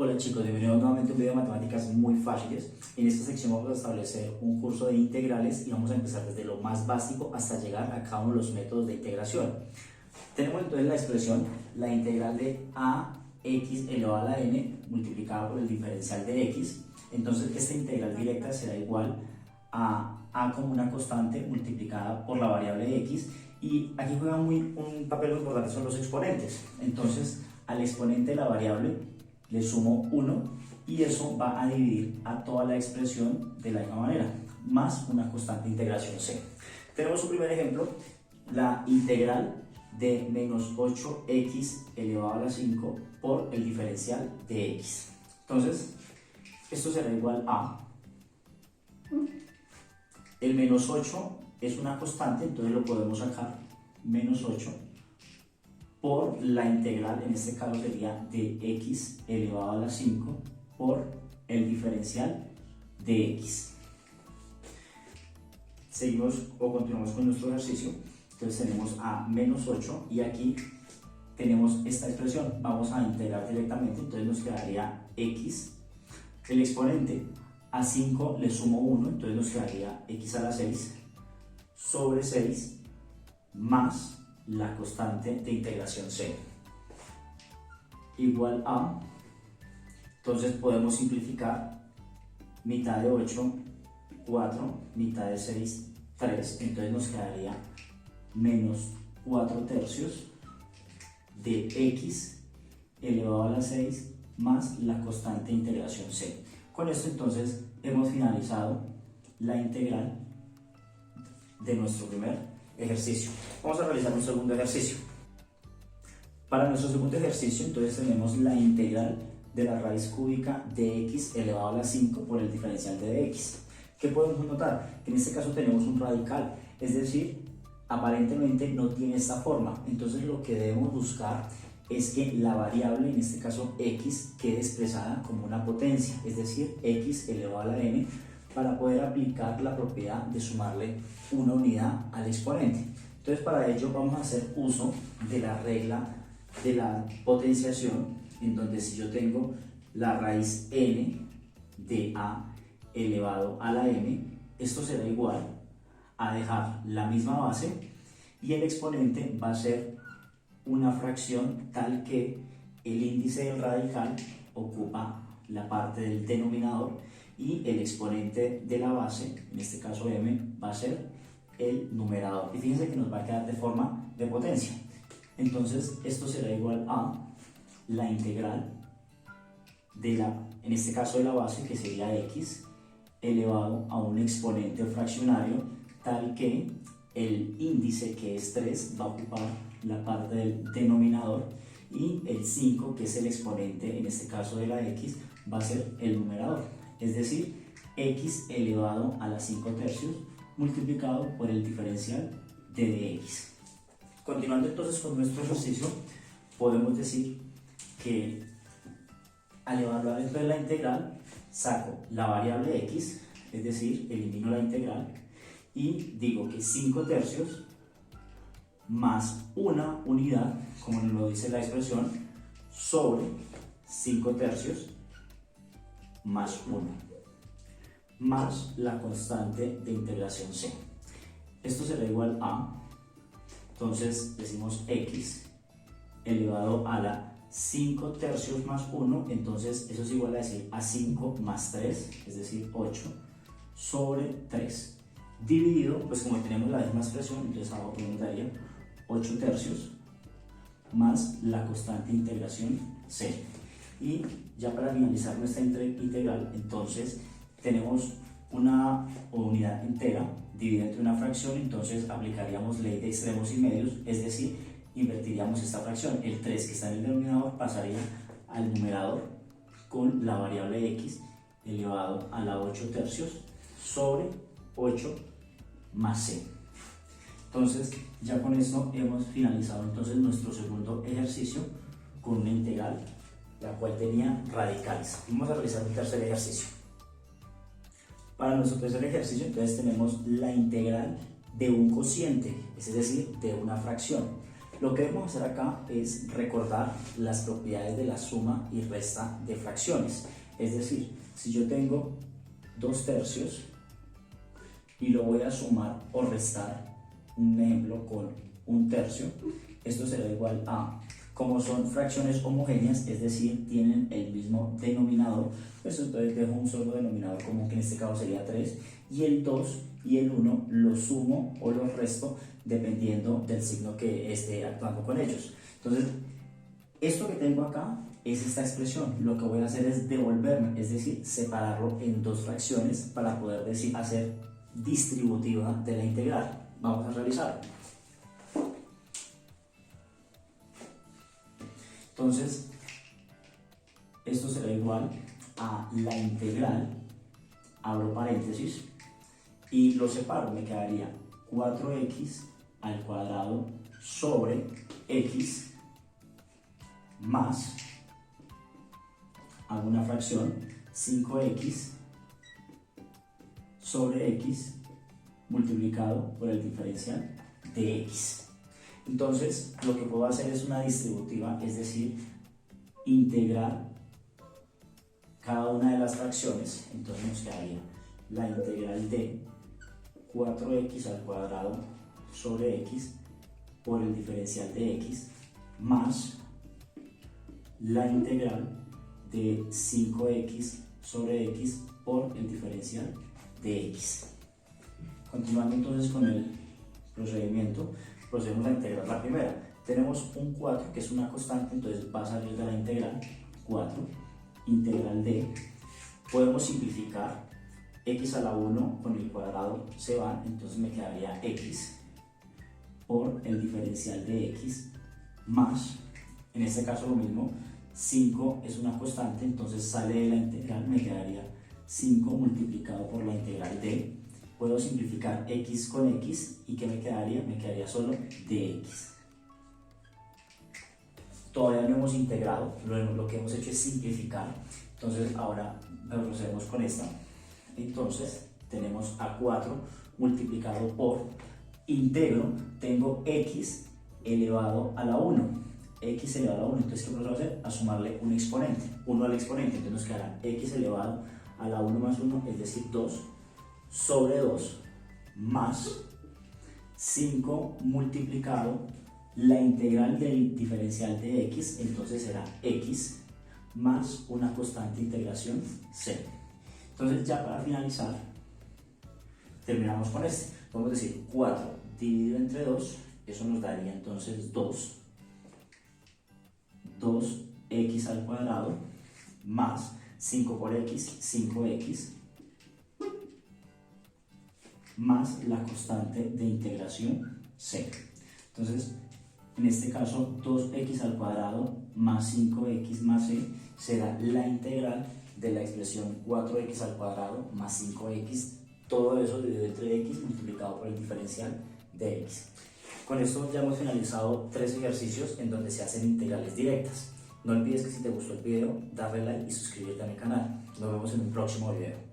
Hola chicos, bienvenidos nuevamente a un video de matemáticas muy fáciles. En esta sección vamos a establecer un curso de integrales y vamos a empezar desde lo más básico hasta llegar a cada uno de los métodos de integración. Tenemos entonces la expresión, la integral de ax elevado a la n multiplicada por el diferencial de x. Entonces esta integral directa será igual a como una constante multiplicada por la variable de x, y aquí juega un papel muy importante son los exponentes. Entonces al exponente de la variable le sumo 1 y eso va a dividir a toda la expresión de la misma manera, más una constante de integración c. Tenemos un primer ejemplo, la integral de menos 8x elevado a la 5 por el diferencial de x. Entonces, esto será igual a, el menos 8 es una constante, entonces lo podemos sacar, menos 8 por la integral, en este caso sería de x elevado a la 5 por el diferencial de x. Seguimos o continuamos con nuestro ejercicio. Entonces tenemos a menos 8 y aquí tenemos esta expresión. Vamos a integrar directamente, entonces nos quedaría x, el exponente a 5 le sumo 1, entonces nos quedaría x a la 6 sobre 6 más la constante de integración c igual a, entonces podemos simplificar, mitad de 8, 4, mitad de 6, 3, entonces nos quedaría menos 4 tercios de x elevado a la 6 más la constante de integración c. Con esto entonces hemos finalizado la integral de nuestro primer ejercicio. Vamos a realizar un segundo ejercicio. Para nuestro segundo ejercicio entonces tenemos la integral de la raíz cúbica de x elevado a la 5 por el diferencial de x. ¿Qué podemos notar? Que en este caso tenemos un radical, es decir, aparentemente no tiene esta forma. Entonces lo que debemos buscar es que la variable, en este caso x, quede expresada como una potencia, es decir, x elevado a la n, para poder aplicar la propiedad de sumarle una unidad al exponente. Entonces para ello vamos a hacer uso de la regla de la potenciación, en donde si yo tengo la raíz n de a elevado a la n, esto será igual a dejar la misma base y el exponente va a ser una fracción tal que el índice del radical ocupa la parte del denominador y el exponente de la base, en este caso m, va a ser el numerador. Y fíjense que nos va a quedar de forma de potencia. Entonces esto será igual a la integral de la, en este caso de la base, que sería x, elevado a un exponente fraccionario tal que el índice, que es 3, va a ocupar la parte del denominador y el 5, que es el exponente, en este caso de la x, va a ser el numerador. Es decir, x elevado a la 5 tercios multiplicado por el diferencial de dx. Continuando entonces con nuestro ejercicio, podemos decir que al evaluar entonces la integral, saco la variable x, es decir, elimino la integral y digo que 5 tercios más una unidad, como nos lo dice la expresión, sobre 5 tercios más 1, más la constante de integración c. Esto será igual a, entonces decimos x elevado a la 5 tercios más 1, entonces eso es igual a decir a 5 más 3, es decir 8, sobre 3, dividido, pues como tenemos la misma expresión, entonces abajo nos daría 8 tercios más la constante de integración c. Y ya para finalizar nuestra integral, entonces tenemos una unidad entera dividida entre una fracción, entonces aplicaríamos ley de extremos y medios, es decir, invertiríamos esta fracción. El 3 que está en el denominador pasaría al numerador con la variable x elevado a la 8 tercios sobre 8 más c. Entonces ya con esto hemos finalizado entonces nuestro segundo ejercicio con una integral la cual tenía radicales. Vamos a realizar un tercer ejercicio. Para nuestro tercer ejercicio entonces tenemos la integral de un cociente, es decir, de una fracción. Lo que debemos hacer acá es recordar las propiedades de la suma y resta de fracciones. Es decir, si yo tengo 2/3 y lo voy a sumar o restar, un ejemplo con 1/3, esto será igual a, como son fracciones homogéneas, es decir, tienen el mismo denominador, pues entonces dejo un solo denominador común, que en este caso sería 3, y el 2 y el 1 los sumo o los resto dependiendo del signo que esté actuando con ellos. Entonces, esto que tengo acá es esta expresión. Lo que voy a hacer es devolverme, es decir, separarlo en dos fracciones para poder hacer distributiva de la integral. Vamos a realizarlo. Entonces, esto será igual a la integral, abro paréntesis, y lo separo, me quedaría 4x al cuadrado sobre x más, hago una fracción, 5x sobre x multiplicado por el diferencial de x. Entonces, lo que puedo hacer es una distributiva, es decir, integrar cada una de las fracciones. Entonces nos quedaría la integral de 4x al cuadrado sobre x por el diferencial de x más la integral de 5x sobre x por el diferencial de x. Continuando entonces con el procedimiento, procedemos a integrar la primera. Tenemos un 4 que es una constante, entonces va a salir de la integral 4, integral de, podemos simplificar, x a la 1 con el cuadrado se van, entonces me quedaría x por el diferencial de x más, en este caso lo mismo, 5 es una constante, entonces sale de la integral, me quedaría 5 multiplicado por la integral de, puedo simplificar x con x y ¿qué me quedaría? Me quedaría solo dx. Todavía no hemos integrado, lo que hemos hecho es simplificar, entonces ahora procedemos con esta. Entonces tenemos a 4 multiplicado por, integro, tengo x elevado a la 1, x elevado a la 1, entonces ¿qué procedo a hacer? A sumarle un exponente, 1 al exponente, entonces nos quedará x elevado a la 1 más 1, es decir 2, sobre 2 más 5 multiplicado la integral del diferencial de x, entonces será x más una constante integración c. Entonces ya para finalizar terminamos con este, podemos decir 4 dividido entre 2, eso nos daría entonces 2x al cuadrado más 5 por x, 5x más la constante de integración c. Entonces, en este caso, 2x al cuadrado más 5x más c será la integral de la expresión 4x al cuadrado más 5x, todo eso dividido entre x multiplicado por el diferencial de x. Con esto ya hemos finalizado 3 ejercicios en donde se hacen integrales directas. No olvides que si te gustó el video, darle like y suscribirte a mi canal. Nos vemos en un próximo video.